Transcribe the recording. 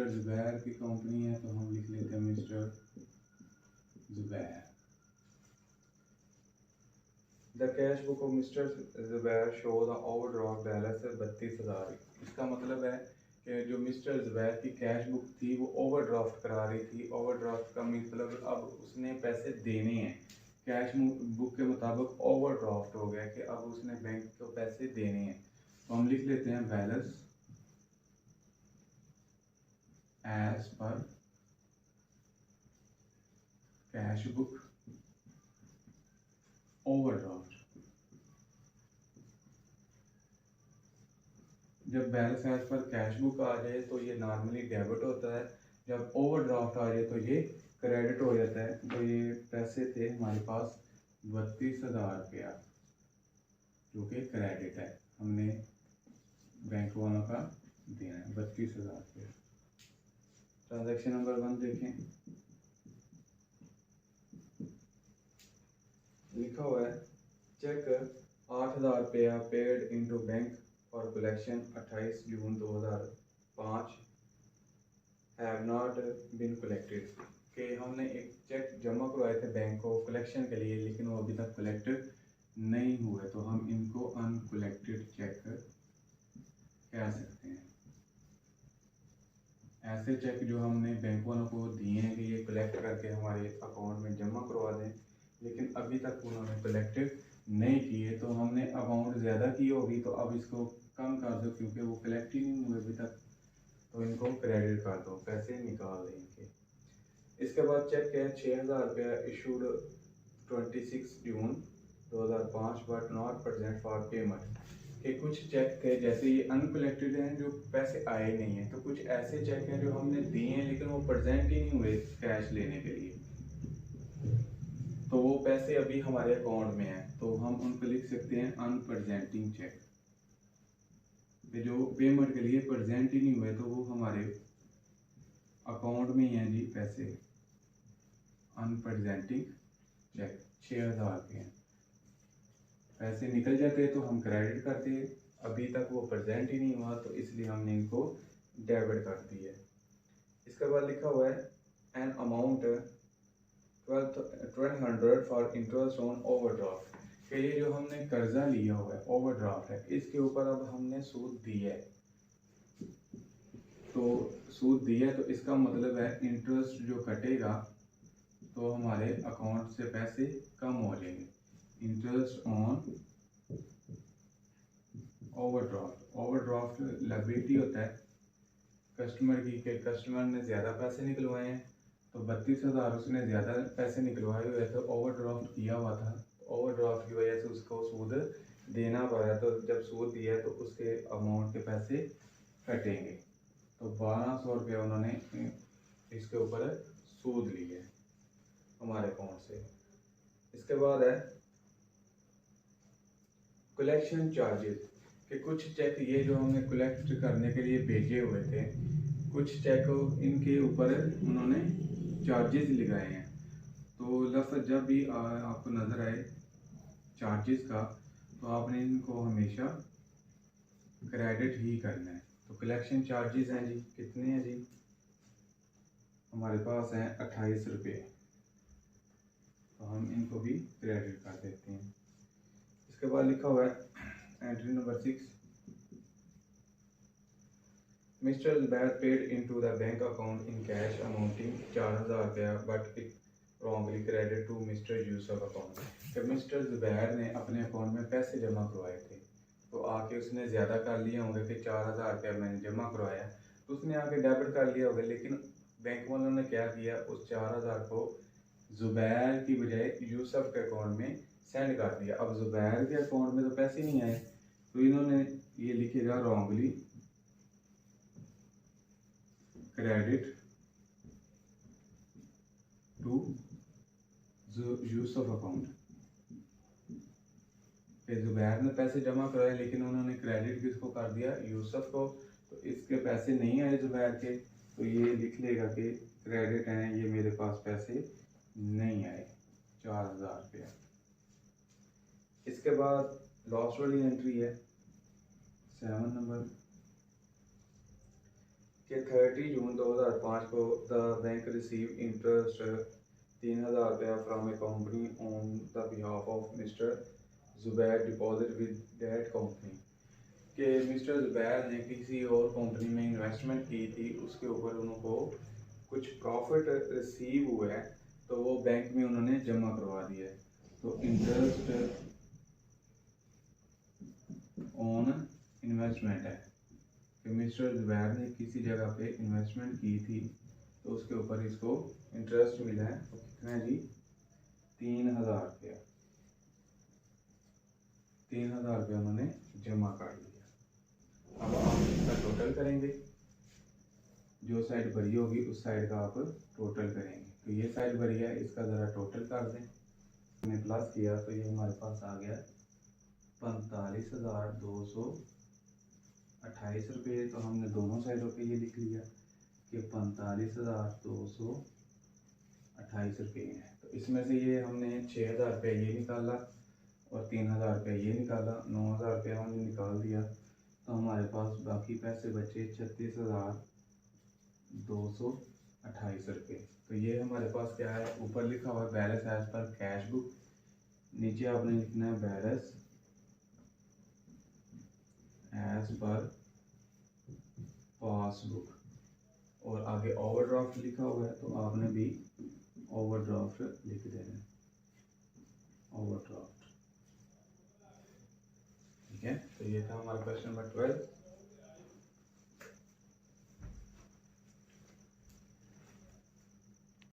Mister Zubair की company है तो हम लिख लेते हैं mister Zubair. The cash book of mister Zubair show the overdraft balance 32,000। इसका मतलब है कि जो मिस्टर जुबैर की कैश बुक थी वो ओवरड्राफ्ट करा रही थी। ओवरड्राफ्ट का मतलब अब उसने पैसे देने हैं, कैश बुक के मुताबिक ओवरड्राफ्ट हो गया कि अब उसने बैंक को पैसे देने हैं। तो हम लिख लेते हैं balance as per cash book overdraft. जब balance as per cash book आ जाए तो ये नॉर्मली डेबिट होता है, जब ओवरड्राफ्ट आ जाए तो ये क्रेडिट हो जाता है। तो ये पैसे थे हमारे पास 32,000 रुपया जो कि क्रेडिट है, हमने बैंक वालों का देना है 32,000 रुपया। ट्रांजैक्शन नंबर 1 देखें, लिखा हुआ है चेक 8,000 रुपया paid into bank for collection 28 June 2005 have not been collected. कि हमने एक चेक जमा करवाए थे बैंक को कलेक्शन के लिए, लेकिन वो अभी तक कलेक्टेड नहीं हुए, तो हम इनको अनकलेक्टेड चेक कह सकते हैं। ऐसे चेक जो हमने बैंक वालों को दिए हैं कि ये कलेक्ट करके हमारे अकाउंट में जमा करवा दें, लेकिन अभी तक उन्होंने कलेक्टेड नहीं किए, तो हमने अमाउंट ज़्यादा की होगी तो अब इसको कम कर दो क्योंकि वो कलेक्ट ही नहीं हुए अभी तक, तो इनको क्रेडिट कर दो, पैसे निकाल दें इनके। इसके बाद चेक है 6,000 रुपया issued 26 June 2005 but not present for payment. कि कुछ चेक थे जैसे ये अनकलेक्टेड हैं जो पैसे आए नहीं हैं, तो कुछ ऐसे चेक हैं जो हमने दिए हैं लेकिन वो प्रेजेंट ही नहीं हुए कैश लेने के लिए, तो वो पैसे अभी हमारे अकाउंट में हैं, तो हम उनको लिख सकते हैं अनप्रेजेंटिंग चेक। जो पेमेंट के लिए प्रेजेंट ही नहीं हुए तो वो हमारे अकाउंट में ही हैं जी पैसे। अनप्रेजेंटिंग चेक 6,000 के हैं, पैसे निकल जाते तो हम क्रेडिट करते, अभी तक वो प्रेजेंट ही नहीं हुआ तो इसलिए हमने इनको डेबिट कर दिया। इसके बाद लिखा हुआ है an amount 1200 for interest on overdraft. कि ये जो हमने कर्जा लिया हुआ है ओवरड्राफ्ट है, इसके ऊपर अब हमने सूद दिया है, तो सूद दिया तो इसका मतलब है इंटरेस्ट जो कटेगा तो हमारे अकाउंट से पैसे कम हो जाएंगे। Interest on overdraft, overdraft liability होता है कस्टमर की, के कस्टमर ने ज़्यादा पैसे निकलवाए हैं तो 32,000 उसने ज़्यादा पैसे निकलवाए हुए थे, ओवरड्राफ्ट किया हुआ था, ओवरड्राफ्ट की वजह से उसको सूद देना पड़ा, तो जब सूद दिया तो उसके अमाउंट के पैसे कटेंगे, तो 1,200 रुपया उन्होंने इसके ऊपर सूद लिया हमारे अकाउंट से। इसके बाद है कलेक्शन चार्जेस। कि कुछ चेक ये जो हमने कलेक्ट करने के लिए भेजे हुए थे, कुछ चेक इनके ऊपर उन्होंने चार्जेस लगाए हैं, तो लफ्ज़ जब भी आपको नज़र आए चार्जेस का तो आपने इनको हमेशा क्रेडिट ही करना है। तो कलेक्शन चार्जेस हैं जी, कितने हैं जी, हमारे पास हैं 28 रुपये, तो हम इनको भी क्रेडिट कर देते हैं। इसके बाद लिखा हुआ है entry number 6, mister Zubair paid into the bank account in cash amounting 4,000 रुपया but it wrongly credit to mister Yusuf account. जब मिस्टर जुबैर ने अपने अकाउंट में पैसे जमा करवाए थे तो आके उसने ज़्यादा कर लिया होंगे कि 4,000 रुपया मैंने जमा करवाया, तो उसने आके डेबिट कर लिया होगा, लेकिन बैंक वालों ने क्या किया, उस 4,000 को जुबैर की बजाय यूसुफ के अकाउंट में सेंड कर दिया। अब जुबैर के अकाउंट में तो पैसे नहीं आए, तो इन्होंने ये लिखेगा wrongly credit to Yusuf account. Zubair ने पैसे जमा कराए लेकिन उन्होंने क्रेडिट किसको कर दिया, यूसुफ को, तो इसके पैसे नहीं आए जुबैर के, तो ये लिख लेगा कि क्रेडिट हैं, ये मेरे पास पैसे नहीं आए 4,000 रुपया। इसके बाद लास्ट वाली एंट्री है 7 नंबर, कि 30 जून 2005 को द बैंक रिसीव इंटरेस्ट 3,000 रुपया from A company on the behalf of mister Zubair deposit with that company, कि मिस्टर जुबैर ने किसी और कंपनी में इन्वेस्टमेंट की थी, उसके ऊपर उनको कुछ प्रॉफिट रिसीव हुआ है तो वो बैंक में उन्होंने जमा करवा दिया है। तो इंटरेस्ट ऑन इन्वेस्टमेंट है कि मिस्टर जुबैर ने किसी जगह पे इन्वेस्टमेंट की थी तो उसके ऊपर इसको इंटरेस्ट मिला है। तो कितना है जी? 3,000 रुपया। 3,000 रुपया उन्होंने जमा कर लिया। अब आप इसका टोटल करेंगे, जो साइड भरी होगी उस साइड का आप टोटल करेंगे। तो ये साइड भरी है, इसका ज़रा टोटल कर दें। हमने प्लस किया तो ये हमारे पास आ गया 45,228 रुपये। तो हमने दोनों साइडों पे ये लिख लिया कि 45,228 रुपये हैं। तो इसमें से ये हमने 6,000 रुपये ये निकाला और 3,000 रुपये ये निकाला, 9,000 रुपया हमने निकाल दिया। तो हमारे पास बाकी पैसे बचे 36,228 रुपये। तो ये हमारे पास क्या है, ऊपर लिखा हुआ है balance as per cash book, नीचे आपने लिखना है बैलेंस एज पर पासबुक, और आगे ओवरड्राफ्ट लिखा हुआ है तो आपने भी ओवरड्राफ्ट लिख देना है, ओवरड्राफ्ट। ठीक है, तो ये था हमारा क्वेश्चन नंबर 12।